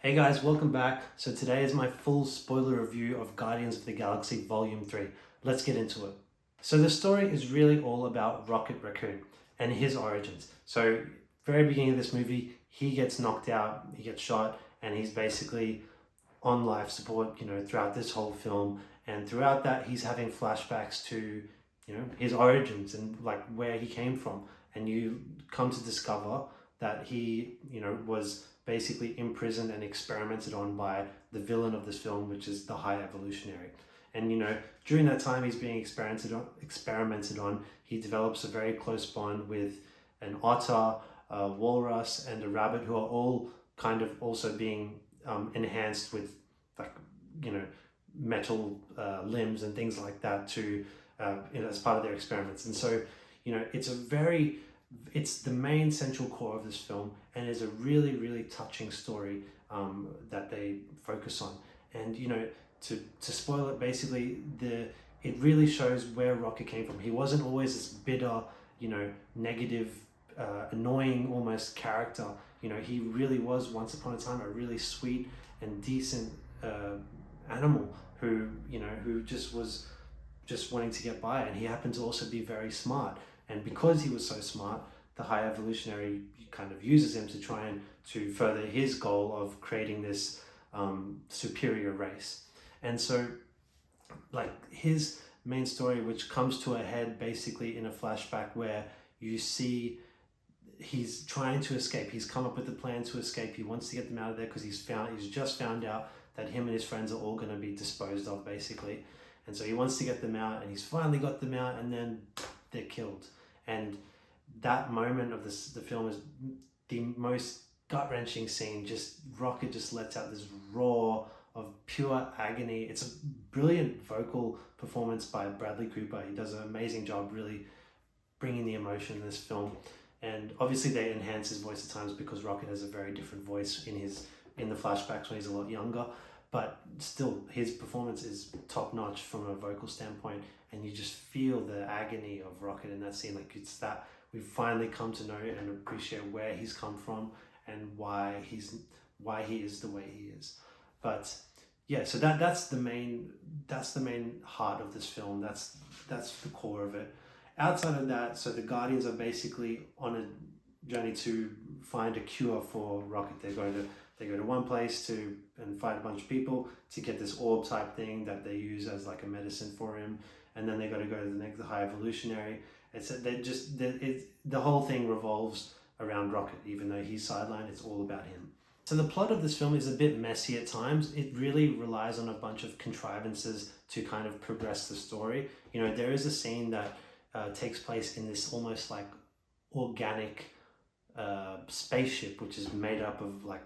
Hey guys, welcome back. So today is my full spoiler review of Guardians of the Galaxy Volume 3. Let's get into it. So the story is really all about Rocket Raccoon and his origins. So very beginning of this movie, he gets knocked out, he gets shot, and he's basically on life support, throughout this whole film. And throughout that, he's having flashbacks to, his origins and like where he came from. And you come to discover that he, was basically imprisoned and experimented on by the villain of this film, which is the High Evolutionary. And during that time he's being experimented on, he develops a very close bond with an otter, a walrus, and a rabbit, who are all kind of also being enhanced with like metal limbs and things like that to as part of their experiments. And so it's the main central core of this film, and is a really, really touching story that they focus on. And to spoil it, basically, it really shows where Rocket came from. He wasn't always this bitter, negative, annoying almost character. He really was once upon a time a really sweet and decent animal who just was just wanting to get by, and he happened to also be very smart. And because he was so smart, the High Evolutionary kind of uses him to try and to further his goal of creating this superior race. And so, like, his main story, which comes to a head basically in a flashback where you see he's trying to escape. He's come up with a plan to escape. He wants to get them out of there because he's just found out that him and his friends are all going to be disposed of, basically. And so he wants to get them out, and he's finally got them out, and then they're killed. And that moment of the film is the most gut-wrenching scene. Just Rocket just lets out this roar of pure agony. It's a brilliant vocal performance by Bradley Cooper. He does an amazing job really bringing the emotion in this film. And obviously they enhance his voice at times because Rocket has a very different voice in the flashbacks when he's a lot younger. But still, his performance is top-notch from a vocal standpoint, and you just feel the agony of Rocket in that scene. Like, it's that we've finally come to know and appreciate where he's come from and why he is the way he is. But yeah, so that's the main heart of this film. That's the core of it. Outside of that, so the Guardians are basically on a journey to find a cure for Rocket. They go to one place and fight a bunch of people to get this orb type thing that they use as like a medicine for him, and then they got to go to the High Evolutionary. The whole thing revolves around Rocket, even though he's sidelined. It's all about him. So the plot of this film is a bit messy at times. It really relies on a bunch of contrivances to kind of progress the story. There is a scene that takes place in this almost like organic spaceship, which is made up of like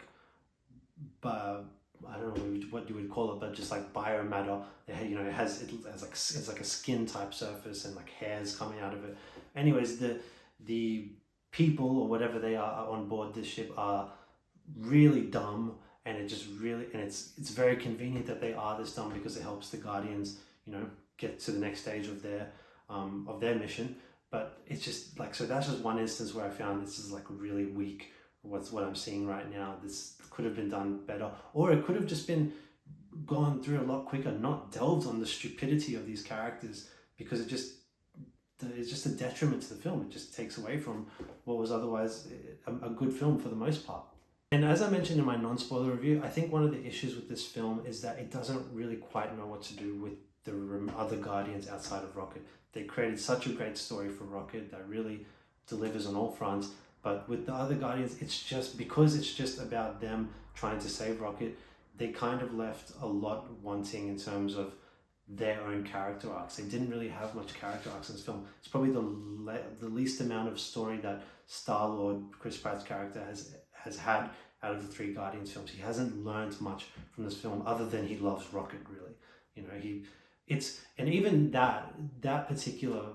I don't know what you would call it, but just like biomatter. It has it's like a skin type surface and like hairs coming out of it. Anyways, the people or whatever they are on board this ship are really dumb, and it's very convenient that they are this dumb because it helps the Guardians get to the next stage of their mission. But it's just like, so that's just one instance where I found this is like really weak. What I'm seeing right now, this could have been done better, or it could have just been gone through a lot quicker, not delved on the stupidity of these characters, because it's just a detriment to the film. It just takes away from what was otherwise a good film for the most part. And as I mentioned in my non-spoiler review, I think one of the issues with this film is that it doesn't really quite know what to do with the other Guardians outside of Rocket. They created such a great story for Rocket that really delivers on all fronts. But with the other Guardians, it's just about them trying to save Rocket. They kind of left a lot wanting in terms of their own character arcs. They didn't really have much character arcs in this film. It's probably the least amount of story that Star-Lord, Chris Pratt's character, has had out of the three Guardians films. He hasn't learned much from this film other than he loves Rocket, really. And even that particular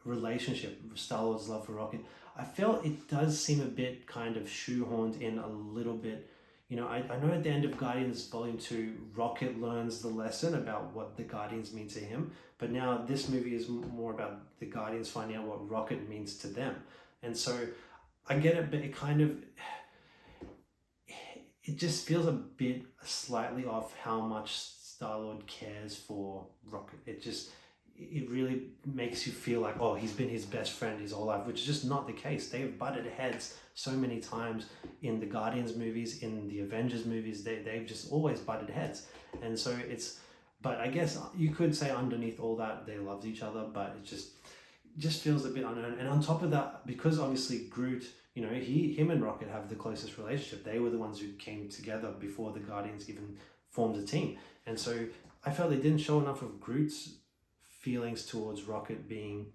relationship, Star-Lord's love for Rocket, I felt it does seem a bit kind of shoehorned in a little bit. I know at the end of Guardians Volume 2, Rocket learns the lesson about what the Guardians mean to him, but now this movie is more about the Guardians finding out what Rocket means to them. And so I get it, but it just feels a bit slightly off how much Star-Lord cares for Rocket. It really makes you feel like, oh, he's been his best friend his whole life, which is just not the case. They've butted heads so many times in the Guardians movies, in the Avengers movies. They've just always butted heads. And so but I guess you could say underneath all that, they loved each other, but it just feels a bit unknown. And on top of that, because obviously Groot, him and Rocket have the closest relationship. They were the ones who came together before the Guardians even formed a team. And so I felt they didn't show enough of Groot's feelings towards Rocket being,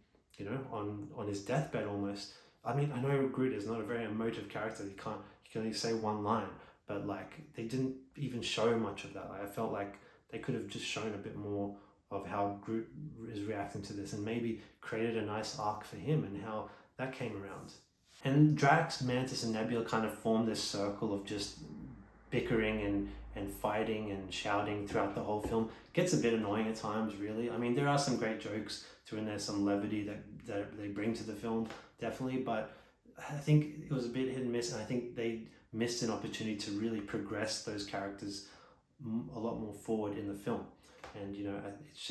on his deathbed almost. I mean, I know Groot is not a very emotive character. He can only say one line, but they didn't even show much of that. I felt like they could have just shown a bit more of how Groot is reacting to this and maybe created a nice arc for him and how that came around. And Drax, Mantis, and Nebula kind of formed this circle of just bickering and fighting and shouting throughout the whole film. Gets a bit annoying at times, really. I mean, there are some great jokes through in there, some levity that they bring to the film, definitely, but I think it was a bit hit and miss, and I think they missed an opportunity to really progress those characters a lot more forward in the film. And it's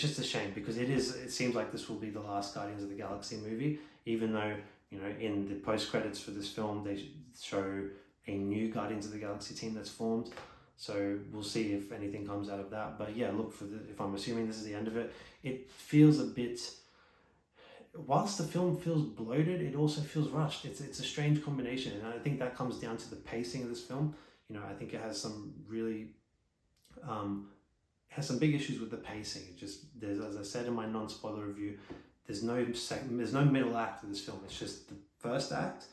just a shame, because it seems like this will be the last Guardians of the Galaxy movie, even though in the post credits for this film they show a new Guardians of the Galaxy team that's formed. So we'll see if anything comes out of that. But yeah, look, if I'm assuming this is the end of it, it feels a bit, whilst the film feels bloated, it also feels rushed. It's a strange combination, and I think that comes down to the pacing of this film. I think it has some really has some big issues with the pacing. There's, as I said in my non-spoiler review, there's no middle act of this film. It's just the first act,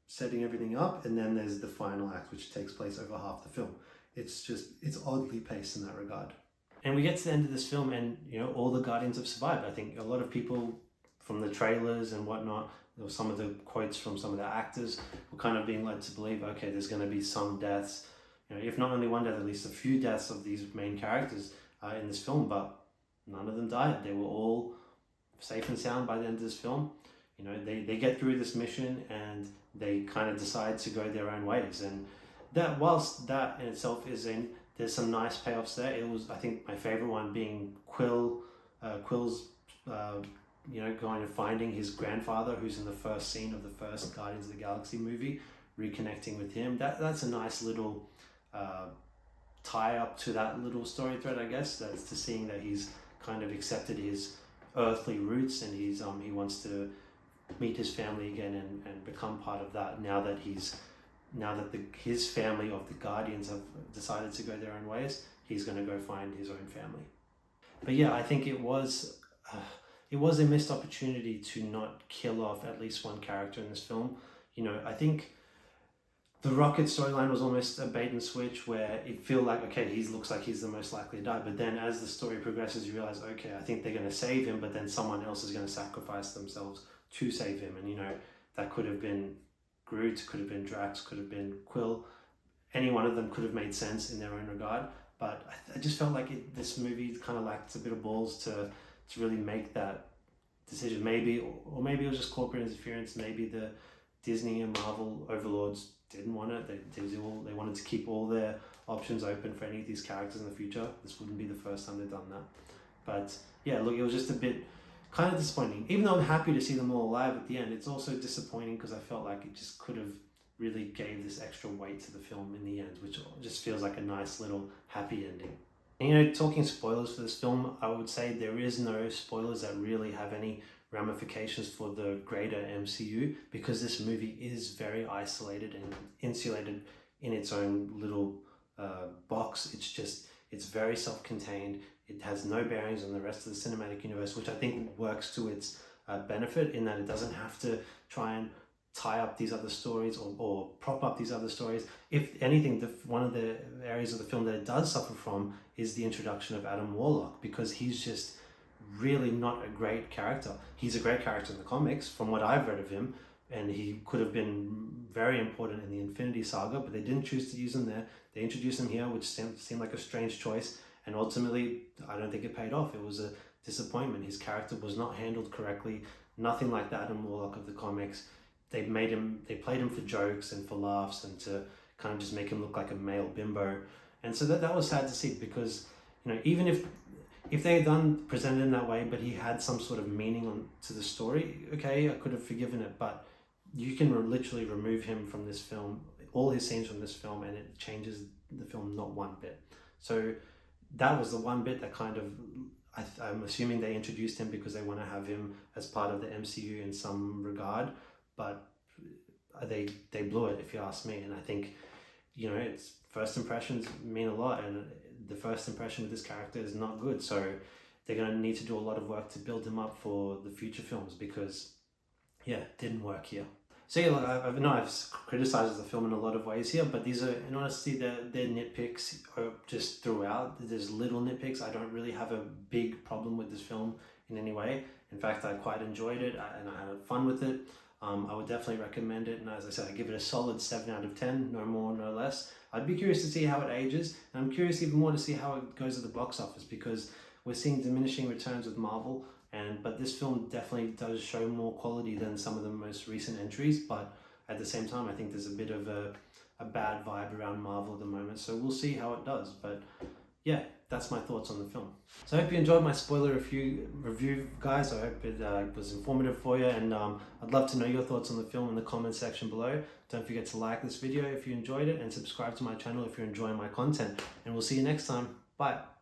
setting everything up, and then there's the final act, which takes place over half the film. It's oddly paced in that regard. And we get to the end of this film, and all the Guardians have survived. I think a lot of people from the trailers and whatnot, or some of the quotes from some of the actors, were kind of being led to believe, okay, there's going to be some deaths, if not only one death, at least a few deaths of these main characters in this film, but none of them died. They were all safe and sound by the end of this film. They get through this mission and they kind of decide to go their own ways. And that, whilst that in itself there's some nice payoffs there. It was, I think, my favorite one being Quill's going and finding his grandfather, who's in the first scene of the first Guardians of the Galaxy movie, reconnecting with him. That's a nice little tie up to that little story thread, I guess. That's to seeing that he's kind of accepted his earthly roots, and he wants to meet his family again and become part of that now that his family of the Guardians have decided to go their own ways. He's going to go find his own family. But yeah, I think it was a missed opportunity to not kill off at least one character in this film. I think the Rocket storyline was almost a bait and switch, where it feel like, okay, he looks like he's the most likely to die, but then as the story progresses, you realize, okay, I think they're going to save him, but then someone else is going to sacrifice themselves to save him. And that could have been Groot, could have been Drax, could have been Quill. Any one of them could have made sense in their own regard, but I just felt like this movie kind of lacked a bit of balls to really make that decision. Maybe it was just corporate interference. Maybe the Disney and Marvel overlords didn't want it. They wanted to keep all their options open for any of these characters in the future. This wouldn't be the first time they've done that. But yeah, look, it was just a bit kind of disappointing. Even though I'm happy to see them all alive at the end, it's also disappointing because I felt like it just could have really gave this extra weight to the film in the end, which just feels like a nice little happy ending. And, talking spoilers for this film, I would say there is no spoilers that really have any ramifications for the greater MCU, because this movie is very isolated and insulated in its own little box. It's very self-contained. It has no bearings on the rest of the cinematic universe, which I think works to its benefit, in that it doesn't have to try and tie up these other stories or prop up these other stories. If anything, one of the areas of the film that it does suffer from is the introduction of Adam Warlock, because he's just really not a great character. He's a great character in the comics, from what I've read of him, and he could have been very important in the Infinity Saga, but they didn't choose to use him there. They introduced him here, which seemed like a strange choice, and ultimately, I don't think it paid off. It was a disappointment. His character was not handled correctly. Nothing like the Adam Warlock of the comics. They played him for jokes and for laughs and to kind of just make him look like a male bimbo. And so that was sad to see, because even if they had presented him that way, but he had some sort of meaning to the story, okay, I could have forgiven it. But you can literally remove him from this film, all his scenes from this film, and it changes the film not one bit. So that was the one bit that kind of, I'm assuming they introduced him because they want to have him as part of the MCU in some regard, but they blew it, if you ask me. And I think, it's first impressions mean a lot, and the first impression of this character is not good. So they're going to need to do a lot of work to build him up for the future films, because it didn't work here. So I've criticized the film in a lot of ways here, but these are, in honesty, they're nitpicks just throughout. There's little nitpicks. I don't really have a big problem with this film in any way. In fact, I quite enjoyed it, and I had fun with it. I would definitely recommend it, and as I said, I give it a solid 7 out of 10, no more, no less. I'd be curious to see how it ages, and I'm curious even more to see how it goes at the box office, because we're seeing diminishing returns with Marvel, but this film definitely does show more quality than some of the most recent entries. But at the same time, I think there's a bit of a bad vibe around Marvel at the moment, so we'll see how it does. But yeah, that's my thoughts on the film. So I hope you enjoyed my spoiler review, guys. I hope it was informative for you, and I'd love to know your thoughts on the film in the comment section below. Don't forget to like this video if you enjoyed it, and subscribe to my channel if you're enjoying my content, and we'll see you next time. Bye.